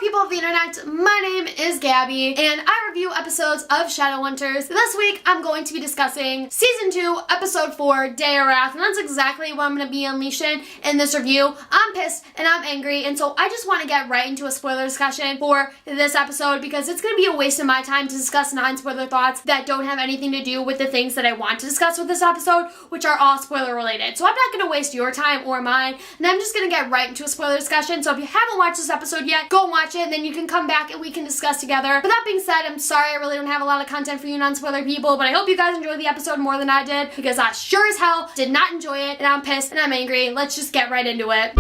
people of the internet, my name is Gabby, and I review episodes of Shadowhunters. This week, I'm going to be discussing Season 2, Episode 4, Day of Wrath, and that's exactly what I'm going to be unleashing in this review. I'm pissed, and I'm angry, and so I just want to get right into a spoiler discussion for this episode, because it's going to be a waste of my time to discuss non-spoiler thoughts that don't have anything to do with the things that I want to discuss with this episode, which are all spoiler related. So I'm not going to waste your time or mine, and I'm just going to get right into a spoiler discussion. So if you haven't watched this episode yet, go watch it, and then you can come back and we can discuss together. But that being said, I'm sorry I really don't have a lot of content for you non-spoiler people, but I hope you guys enjoyed the episode more than I did, because I sure as hell did not enjoy it, and I'm pissed and I'm angry. Let's just get right into it.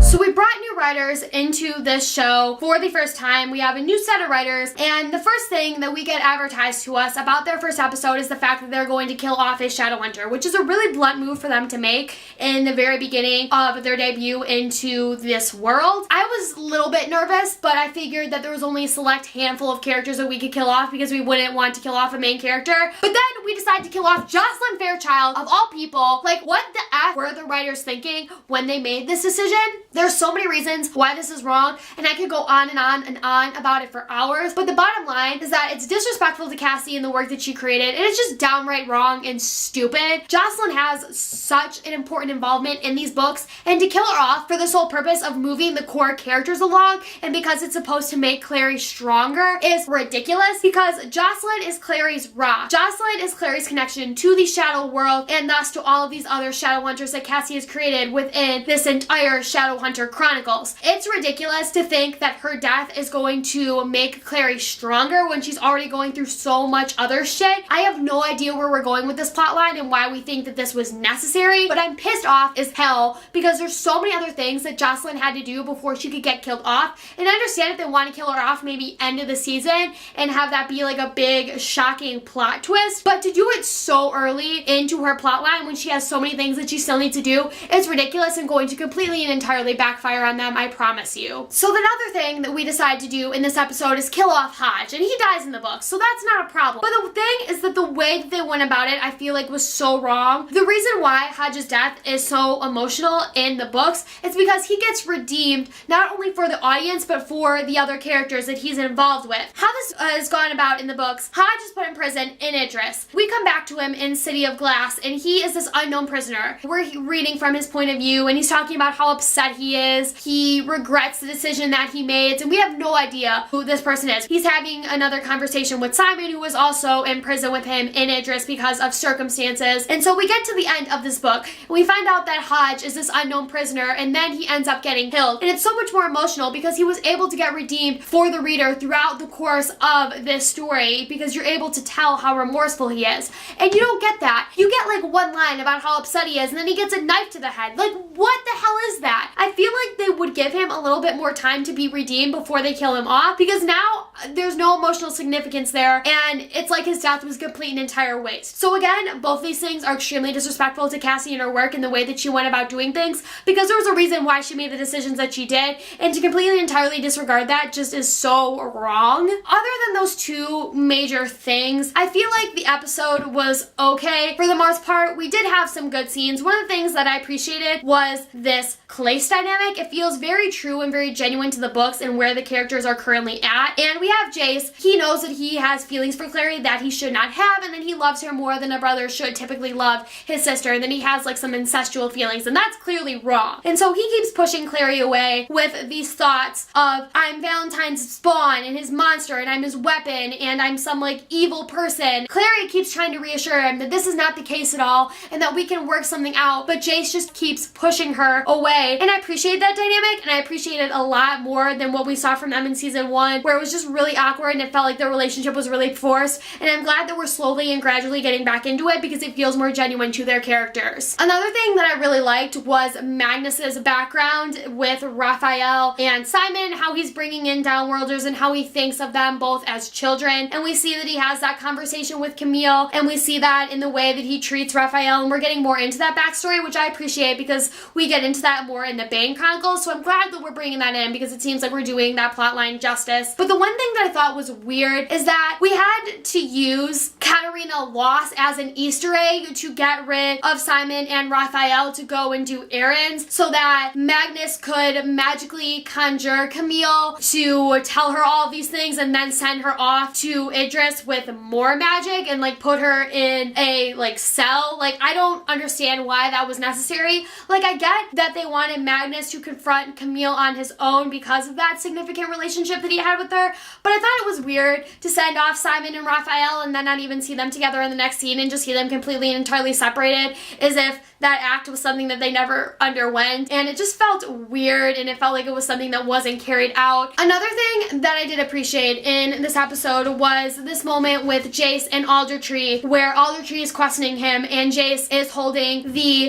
So we brought new writers into this show for the first time. We have a new set of writers, and the first thing that we get advertised to us about their first episode is the fact that they're going to kill off a Shadowhunter, which is a really blunt move for them to make in the very beginning of their debut into this world. I was a little bit nervous, but I figured that there was only a select handful of characters that we could kill off because we wouldn't want to kill off a main character. But then we decided to kill off Jocelyn Fairchild, of all people. Like, what the F were the writers thinking when they made this decision? There's so many reasons why this is wrong, and I could go on and on and on about it for hours, but the bottom line is that it's disrespectful to Cassie and the work that she created, and it's just downright wrong and stupid. Jocelyn has such an important involvement in these books, and to kill her off for the sole purpose of moving the core characters along, and because it's supposed to make Clary stronger, is ridiculous, because Jocelyn is Clary's rock. Jocelyn is Clary's connection to the Shadow world, and thus to all of these other Shadowhunters that Cassie has created within this entire Shadowhunter Chronicles. It's ridiculous to think that her death is going to make Clary stronger when she's already going through so much other shit. I have no idea where we're going with this plotline and why we think that this was necessary, but I'm pissed off as hell because there's so many other things that Jocelyn had to do before she could get killed off. And I understand if they want to kill her off maybe end of the season and have that be like a big shocking plot twist, but to do it so early into her plotline when she has so many things that she still needs to do is ridiculous and going to completely and entirely backfire on them, I promise you. So the other thing that we decided to do in this episode is kill off Hodge, and he dies in the book, so that's not a problem. But the thing is that the way that they went about it, I feel like was so wrong. The reason why Hodge's death is so emotional in the books is because he gets redeemed not only for the audience, but for the other characters that he's involved with. How this is gone about in the books, Hodge is put in prison in Idris. We come back to him in City of Glass, and he is this unknown prisoner. We're reading from his point of view, and he's talking about how upset he is. He regrets the decision that he made, and we have no idea who this person is. He's having another conversation with Simon, who was also in prison with him in Idris because of circumstances. And so we get to the end of this book, and we find out that Hodge is this unknown prisoner, and then he ends up getting killed. And it's so much more emotional because he was able to get redeemed for the reader throughout the course of this story, because you're able to tell how remorseful he is. And you don't get that. You get like one line about how upset he is, and then he gets a knife to the head. Like, what the hell is that? I feel like they would give him a little bit more time to be redeemed before they kill him off, because now there's no emotional significance there, and it's like his death was complete and entire waste. So again, both these things are extremely disrespectful to Cassie and her work and the way that she went about doing things, because there was a reason why she made the decisions that she did, and to completely and entirely disregard that just is so wrong. Other than those two major things, I feel like the episode was okay. For the most part, we did have some good scenes. One of the things that I appreciated was this Clace dynamic. It feels very true and very genuine to the books and where the characters are currently at. And we have Jace. He knows that he has feelings for Clary that he should not have, and then he loves her more than a brother should typically love his sister, and then he has like some incestual feelings, and that's clearly wrong. And so he keeps pushing Clary away with these thoughts of, I'm Valentine's spawn and his monster, and I'm his weapon, and I'm some like evil person. Clary keeps trying to reassure him that this is not the case at all, and that we can work something out, but Jace just keeps pushing her away. And I appreciate that dynamic, and I appreciate it a lot more than what we saw from them in season 1, where it was just really awkward and it felt like their relationship was really forced. And I'm glad that we're slowly and gradually getting back into it because it feels more genuine to their characters. Another thing that I really liked was Magnus's background with Raphael and Simon, how he's bringing in downworlders and how he thinks of them both as children. And we see that he has that conversation with Camille, and we see that in the way that he treats Raphael, and we're getting more into that backstory, which I appreciate because we get into that more in the Bane Chronicles. So I'm glad that we're bringing that in because it seems like we're doing that plotline justice. But the one thing that I thought was weird is that we had to use Katarina loss as an Easter egg to get rid of Simon and Raphael to go and do errands so that Magnus could magically conjure Camille to tell her all of these things and then send her off to Idris with more magic and like put her in a like cell. Like, I don't understand why that was necessary. Like, I get that they wanted Magnus to confront Camille on his own because of that significant relationship that he had with her, but I thought it was weird to send off Simon and Raphael and then not even see them together in the next scene and just see them completely and entirely separated, as if that act was something that they never underwent, and it just felt weird and it felt like it was something that wasn't carried out. Another thing that I did appreciate in this episode was this moment with Jace and Aldertree, where Aldertree is questioning him and Jace is holding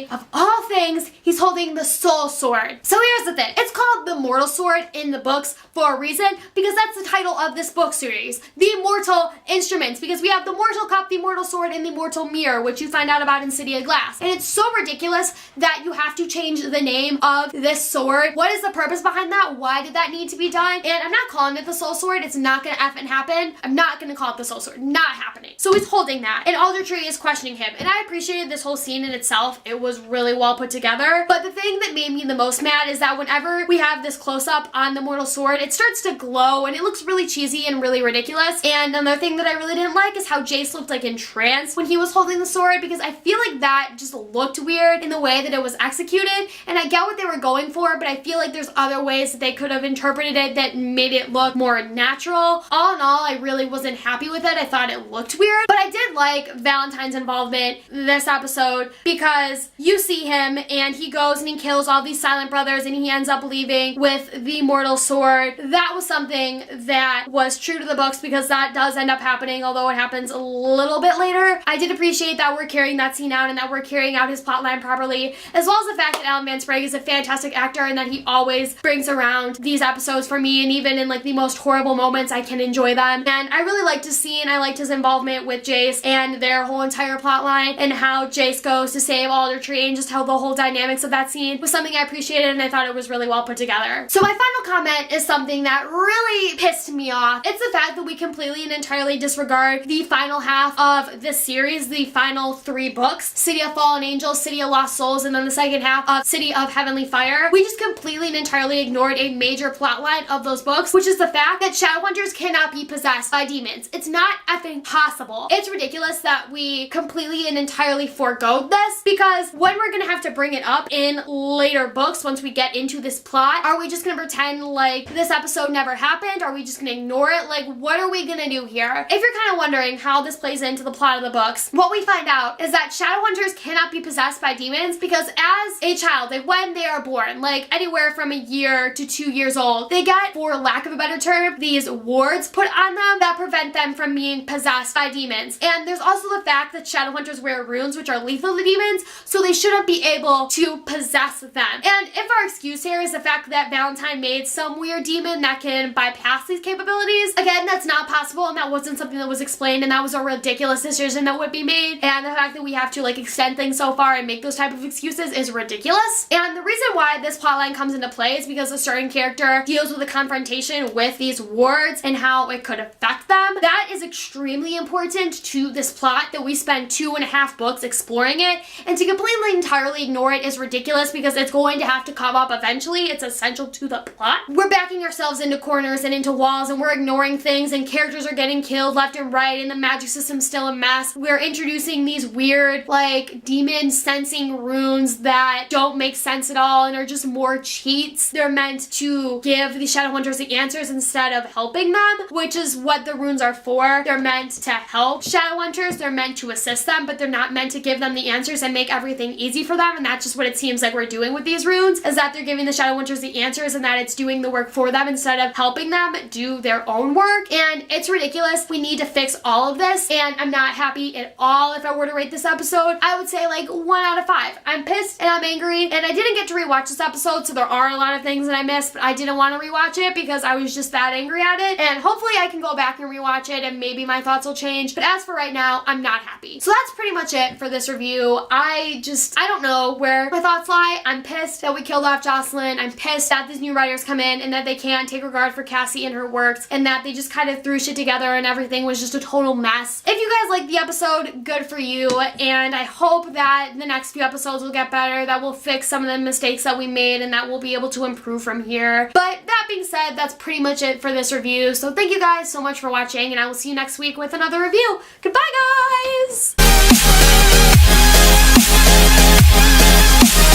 of all things, he's holding the soul sword. So here's the thing, it's called the Mortal Sword in the books for a reason, because that's the title of this book series, the Mortal Instruments, because we have the Mortal Cup, the Mortal Sword, and the Mortal Mirror, which you find out about in City of Glass. And it's so ridiculous that you have to change the name of this sword. What is the purpose behind that? Why did that need to be done? And I'm not calling it the Soul Sword. It's not gonna effing happen. I'm not gonna call it the Soul Sword. Not happening. So he's holding that, and Aldertree is questioning him. And I appreciated this whole scene in itself. It was really well put together. But the thing that made me the most mad is that whenever we have this close-up on the Mortal Sword, it starts to glow, and it looks really cheesy and really ridiculous. And another thing that I really didn't like is how Jace looked like entranced when he was holding the sword, because I feel like that just looked weird in the way that it was executed. And I get what they were going for, but I feel like there's other ways that they could have interpreted it that made it look more natural. All in all, I really wasn't happy with it. I thought it looked weird, but I did like Valentine's involvement this episode, because you see him and he goes and he kills all these silent brothers and he ends up leaving with the Mortal Sword. That was something that was true to the books, because that does end up happening, although it happens a little bit later. I did appreciate that we're carrying that scene out and that we're carrying out his plotline properly, as well as the fact that Alan Van Sprague is a fantastic actor and that he always brings around these episodes for me, and even in like the most horrible moments I can enjoy them. And I really liked his scene. I liked his involvement with Jace and their whole entire plotline, and how Jace goes to save Aldertree, and just how the whole dynamics of that scene was something I appreciated, and I thought it was really well put together. So my final comment is something that really pissed me off. It's the fact that we completely and entirely disregard the final half of this series, the final 3 books, City of Fallen Angels, City of Lost Souls, and then the second half of City of Heavenly Fire. We just completely and entirely ignored a major plotline of those books, which is the fact that Shadowhunters cannot be possessed by demons. It's not effing possible. It's ridiculous that we completely and entirely forgoed this, because when we're gonna have to bring it up in later books once we get into this plot, are we just gonna pretend like this episode never happened? Are we just gonna ignore it? Like, what are we gonna do here? If you're kind of wondering how this plays into the plot of the books, what we find out is that Shadowhunters cannot be possessed by demons because as a child, like when they are born, like anywhere from a year to 2 years old, they get, for lack of a better term, these wards put on them that prevent them from being possessed by demons. And there's also the fact that Shadowhunters wear runes which are lethal to demons, so they shouldn't be able to possess them. And if our excuse here is the fact that Valentine made some weird demon that can bypass these capabilities, again, that's not possible, and that wasn't something that was explained, and that was a ridiculous decision that would be made. And the fact that we have to like extend things so far and make those type of excuses is ridiculous. And the reason why this plotline comes into play is because a certain character deals with a confrontation with these wards and how it could affect them. That is extremely important to this plot that we spend 2.5 books exploring it, and to completely entirely ignore it is ridiculous, because it's going to have to come up eventually. It's essential to the plot. We're backing ourselves into corners and into walls, and we're ignoring things, and characters are getting killed left and right, and the magic system's still a mess. We're introducing these weird like demon sensing runes that don't make sense at all and are just more cheats. They're meant to give the Shadowhunters the answers instead of helping them, which is what the runes are for. They're meant to help Shadowhunters, they're meant to assist them, but they're not meant to give them the answers and make everything easy for them. And that's just what it seems like we're doing with these runes, is that they're giving the Shadowhunters the answers and that it's doing the work for them instead of helping them do their own work. And it's ridiculous. We need to fix all of this, and I'm not happy at all. If I were to rate this episode, I would say like 1 out of 5. I'm pissed and I'm angry, and I didn't get to rewatch this episode, so there are a lot of things that I missed, but I didn't want to rewatch it because I was just that angry at it. And hopefully I can go back and rewatch it and maybe my thoughts will change, but as for right now, I'm not happy. So that's pretty much it for this review. I don't know where my thoughts lie. I'm pissed that we killed off Jocelyn. Jocelyn. I'm pissed that these new writers come in and that they can't take regard for Cassie and her works and that they just kind of threw shit together and everything was just a total mess. If you guys liked the episode, good for you, and I hope that the next few episodes will get better, that we'll fix some of the mistakes that we made, and that we'll be able to improve from here. But that being said, that's pretty much it for this review. So thank you guys so much for watching, and I will see you next week with another review. Goodbye, guys!